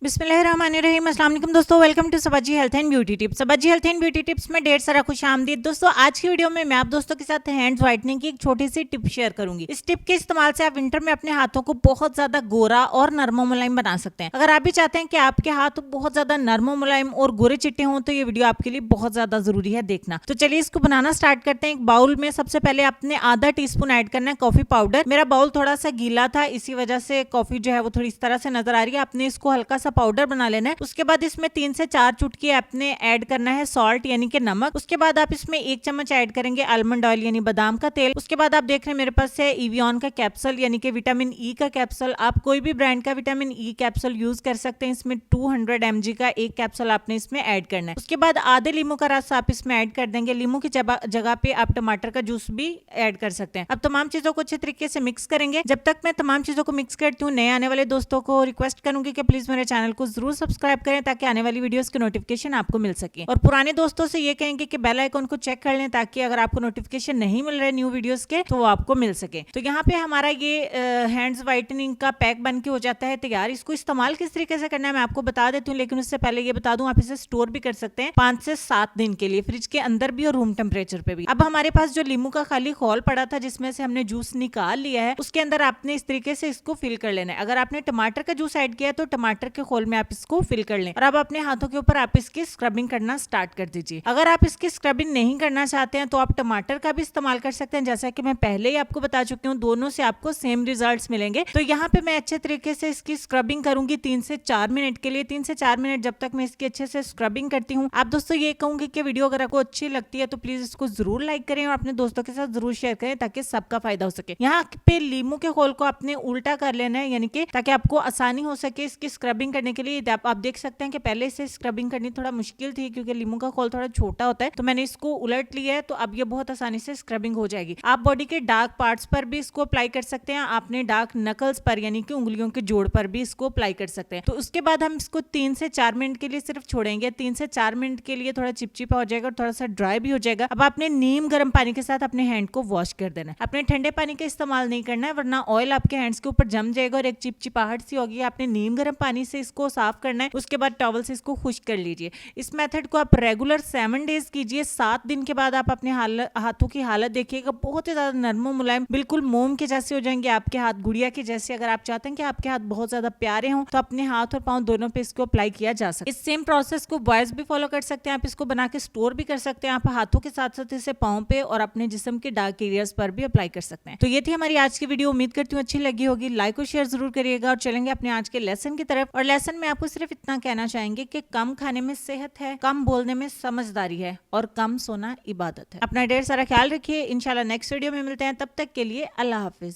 बिस्मिल्लाहिर्रहमानिर्रहीम। अस्सलाम वालेकुम दोस्तों, welcome to Sabaji health and beauty tips. Sabaji health and beauty tips में ढेर सारा खुश आमदीद। दोस्तों आज की वीडियो में मैं आप दोस्तों के साथ हैंड्स व्हाइटनिंग की एक छोटी सी टिप शेयर करूंगी। इस टिप के इस्तेमाल से आप विंटर में अपने हाथों को बहुत ज्यादा गोरा और नरमो मुलायम बना सकते हैं। अगर आप भी चाहते हैं कि आपके हाथ बहुत ज्यादा नरमो मुलायम और गोरे चिट्टे हों तो ये वीडियो आपके लिए बहुत ज्यादा जरूरी है देखना। तो चलिए इसको बनाना स्टार्ट करते हैं। एक बाउल में सबसे पहले आपने आधा टीस्पून ऐड करना है कॉफी पाउडर। मेरा बाउल थोड़ा सा गीला था, इसी वजह से कॉफी जो है वो थोड़ी इस तरह से नजर आ रही है। आपने इसको हल्का सा पाउडर बना लेना है। उसके बाद इसमें 3 से 4 चुटकी आपने ऐड करना है सॉल्ट यानी कि नमक। उसके बाद आप इसमें 1 चम्मच ऐड करेंगे आलमंड ऑयल यानी बादाम का तेल। उसके बाद आप देख रहे हैं मेरे पास है इवियन का कैप्सूल यानी कि विटामिन ई का कैप्सूल। आप कोई भी ब्रांड का विटामिन ई कैप्सूल यूज कर सकते हैं। इसमें 200 mg का एक कैप्सूल आपने इसमें ऐड करना है। उसके बाद आधे लीमू का रस आप इसमें ऐड कर देंगे। लीमू की जगह पे आप टमाटर का जूस भी ऐड कर सकते हैं। अब तमाम चीजों को अच्छे तरीके से मिक्स करेंगे। जब तक मैं तमाम चीजों को मिक्स करती हूँ, नए आने वाले दोस्तों को रिक्वेस्ट करूंगी कि प्लीज मेरे चैनल को जरूर सब्सक्राइब करें ताकि आने वाली वीडियोस के नोटिफिकेशन आपको मिल सके। और पुराने दोस्तों से ये कहेंगे कि बेल आइकन को चेक कर लें ताकि अगर आपको नोटिफिकेशन नहीं मिल रहे न्यू वीडियोस के तो वो आपको मिल सके। तो यहाँ पे हमारा ये हैंड्स व्हाइटनिंग का पैक बन के हो जाता है तैयार। इसको इस्तेमाल किस तरीके से करना है मैं आपको बता देती हूँ, लेकिन उससे पहले ये बता दूं आप इसे स्टोर भी कर सकते हैं 5 से 7 दिन के लिए, फ्रिज के अंदर भी और रूम टेम्परेचर पे भी। अब हमारे पास जो लीमू का खाली खोल पड़ा था जिसमें से हमने जूस निकाल लिया है, उसके अंदर आपने इस तरीके से इसको फिल कर लेना है। अगर आपने टमाटर का जूस ऐड किया तो टमाटर के खोल में आप इसको फिल कर लें। और अब अपने हाथों के ऊपर आप इसकी स्क्रबिंग करना स्टार्ट कर दीजिए। अगर आप इसकी स्क्रबिंग नहीं करना चाहते हैं तो आप टमाटर का भी इस्तेमाल कर सकते हैं, जैसा कि मैं पहले ही आपको बता चुकी हूँ। दोनों से आपको सेम रिजल्ट्स मिलेंगे। तो यहाँ पे मैं अच्छे तरीके से इसकी स्क्रबिंग करूंगी 3 से 4 मिनट के लिए। 3 से 4 मिनट जब तक मैं इसकी अच्छे से स्क्रबिंग करती हूँ। आप दोस्तों ये कहूंगी कि वीडियो अगर आपको अच्छी लगती है तो प्लीज इसको जरूर लाइक करें और अपने दोस्तों के साथ जरूर शेयर करें ताकि सबका फायदा हो सके। यहाँ पे लीमू के खोल को आपने उल्टा कर लेना है, यानी कि ताकि आपको आसानी हो सके इसकी स्क्रबिंग करने के लिए। आप देख सकते हैं कि पहले से स्क्रबिंग करनी थोड़ा मुश्किल थी क्योंकि लीमू का खोल थोड़ा छोटा होता है, तो मैंने इसको उलट लिया है। तो अब ये बहुत आसानी से स्क्रबिंग हो जाएगी। आप बॉडी के डार्क पार्ट्स पर भी इसको अप्लाई कर सकते हैं। आपने डार्क नकल्स पर यानी कि उंगलियों के जोड़ पर भी इसको अप्लाई कर सकते हैं। तो उसके बाद हम इसको 3 से 4 मिनट के लिए सिर्फ छोड़ेंगे। 3 से 4 मिनट के लिए थोड़ा चिपचिपा हो जाएगा और थोड़ा सा ड्राई भी हो जाएगा। अब आपने नीम गर्म पानी के साथ अपने हैंड को वॉश कर देना है। अपने ठंडे पानी का इस्तेमाल नहीं करना है वरना ऑयल आपके हैंड्स के ऊपर जम जाएगा और एक चिपचिपाहट सी होगी। आपने नीम गर्म पानी से इसको साफ करना है। उसके बाद टॉवल से इसको खुश्क कर लीजिए। इस मेथड को आप रेगुलर 7 डेज कीजिए। 7 दिन के बाद आप अपने हाथों की हालत देखिएगा, बहुत ही ज्यादा नरम मुलायम बिल्कुल मोम के जैसे हो जाएंगे आपके हाथ, गुड़िया के जैसे। अगर आप चाहते हैं कि आपके हाथ बहुत ज्यादा प्यारे हों तो अपने हाथ और पांव दोनों पे इसको अप्लाई किया जा सकता है। इस सेम प्रोसेस को बॉयज भी फॉलो कर सकते हैं। आप इसको बना के स्टोर भी कर सकते हैं। आप हाथों के साथ साथ इसे पांव पे और अपने जिस्म के डार्क एरियाज पर भी अप्लाई कर सकते हैं। तो ये थी हमारी आज की वीडियो। उम्मीद करती हूँ अच्छी लगी होगी। लाइक और शेयर जरूर करिएगा और चलेंगे अपने आज के लेसन की तरफ। और लेसन में आपको सिर्फ इतना कहना चाहेंगे कि कम खाने में सेहत है, कम बोलने में समझदारी है और कम सोना इबादत है। अपना ढेर सारा ख्याल रखिए। इंशाल्लाह नेक्स्ट वीडियो में मिलते हैं। तब तक के लिए अल्लाह हाफिज।